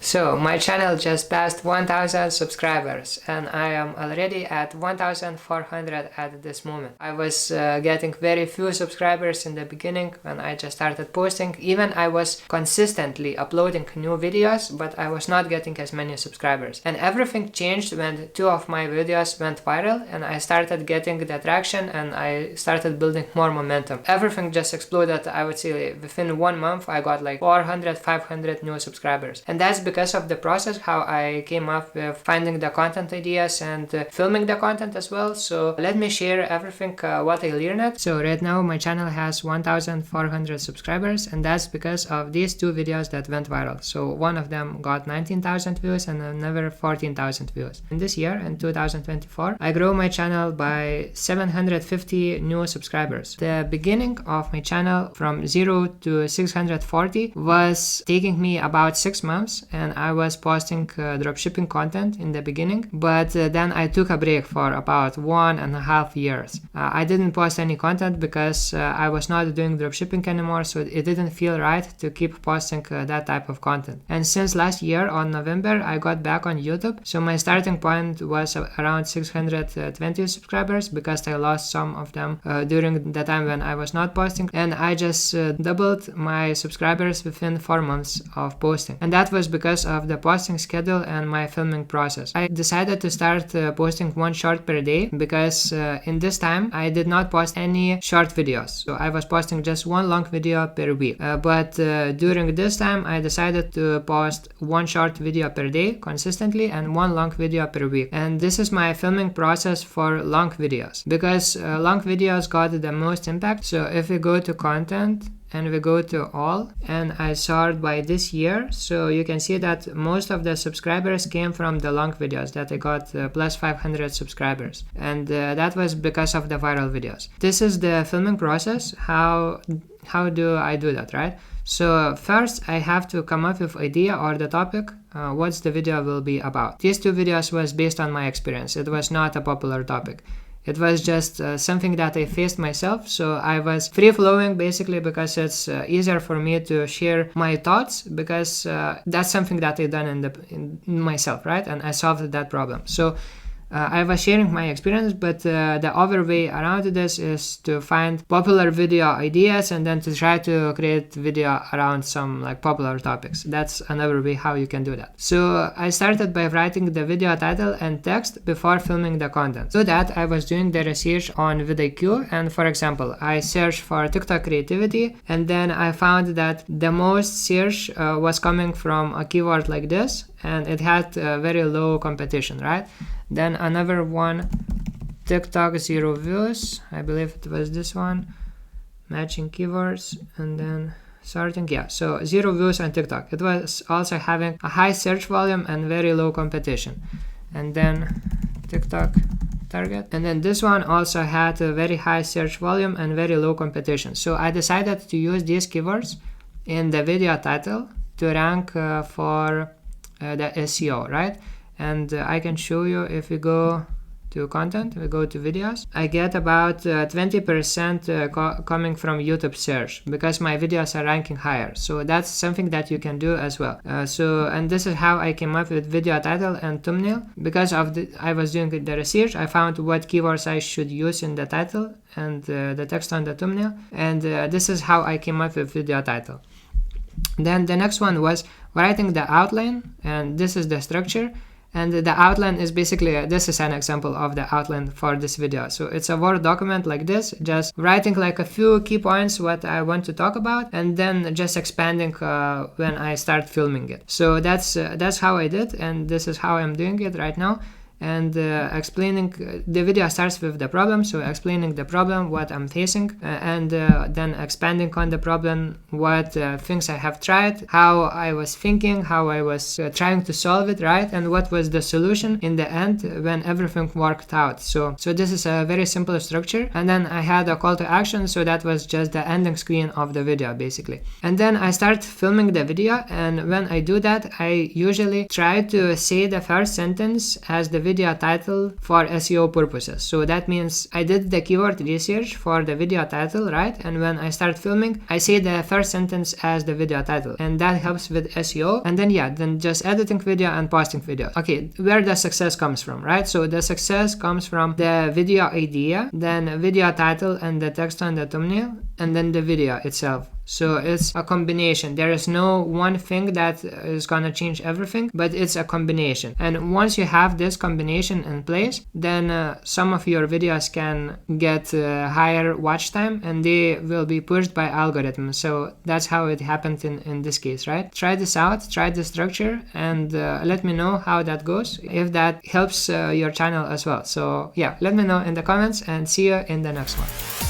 So my channel just passed 1000 subscribers and I am already at 1400 at this moment. I was getting very few subscribers in the beginning when I just started posting. Even I was consistently uploading new videos, but I was not getting as many subscribers. And everything changed when two of my videos went viral and I started getting the traction and I started building more momentum. Everything just exploded. I would say within 1 month I got like 400, 500 new subscribers. And that's because of the process, how I came up with finding the content ideas and filming the content as well. So let me share everything what I learned. So right now my channel has 1400 subscribers and that's because of these two videos that went viral. So one of them got 19,000 views and another 14,000 views. In this year, in 2024, I grew my channel by 750 new subscribers. The beginning of my channel from 0 to 640 was taking me about 6 months, and I was posting dropshipping content in the beginning, but then I took a break for about 1.5 years. I didn't post any content because I was not doing dropshipping anymore, so it didn't feel right to keep posting that type of content. And since last year on November, I got back on YouTube, so my starting point was around 620 subscribers because I lost some of them during the time when I was not posting, and I just doubled my subscribers within 4 months of posting. And that was because of the posting schedule and my filming process. I decided to start posting 1 short per day because in this time I did not post any short videos. So I was posting just 1 long video per week. But during this time I decided to post 1 short video per day consistently and 1 long video per week. And this is my filming process for long videos because long videos got the most impact. So if we go to content and we go to all and I sort by this year, so you can see that most of the subscribers came from the long videos that I got plus 500 subscribers, and that was because of the viral videos. This is the filming process. How do I do that, right? So first I have to come up with idea or the topic, what's the video will be about. These 2 videos was based on my experience. It was not a popular topic. It was just something that I faced myself, so I was free-flowing basically because it's easier for me to share my thoughts because that's something that I done in myself, right? And I solved that problem. So I was sharing my experience, but the other way around this is to find popular video ideas and then to try to create video around some like popular topics. That's another way how you can do that. So I started by writing the video title and text before filming the content. So that I was doing the research on vidIQ, and for example, I searched for TikTok creativity and then I found that the most search was coming from a keyword like this, and it had very low competition, right? Then another one, TikTok 0 views, I believe it was this one, matching keywords, and then sorting, yeah, so 0 views on TikTok. It was also having a high search volume and very low competition. And then TikTok target, and then this one also had a very high search volume and very low competition. So I decided to use these keywords in the video title to rank for the SEO, right? And I can show you if we go to content, we go to videos, I get about 20% coming from YouTube search because my videos are ranking higher. So that's something that you can do as well. And this is how I came up with video title and thumbnail. Because of I was doing the research, I found what keywords I should use in the title and the text on the thumbnail. And this is how I came up with video title. Then the next one was writing the outline, and this is the structure. And the outline is basically, this is an example of the outline for this video. So it's a Word document like this, just writing like a few key points what I want to talk about, and then just expanding when I start filming it. So that's how I did, and this is how I'm doing it right now. And explaining, the video starts with the problem, so explaining the problem, what I'm facing, and then expanding on the problem, what things I have tried, how I was thinking, how I was trying to solve it, right, and what was the solution in the end when everything worked out. So this is a very simple structure, and then I had a call to action, so that was just the ending screen of the video basically. And then I start filming the video, and when I do that, I usually try to say the first sentence as the video video title for SEO purposes. So that means I did the keyword research for the video title, right? And when I start filming, I say the first sentence as the video title, and that helps with SEO. And then then just editing video and posting video. Okay, where the success comes from, right? So the success comes from the video idea, then video title and the text on the thumbnail, and then the video itself. So it's a combination. There is no one thing that is gonna change everything, but it's a combination. And once you have this combination in place, then some of your videos can get higher watch time and they will be pushed by algorithms. So that's how it happened in this case, right? Try this out, try the structure, and let me know how that goes, if that helps your channel as well. So yeah, let me know in the comments, and see you in the next one.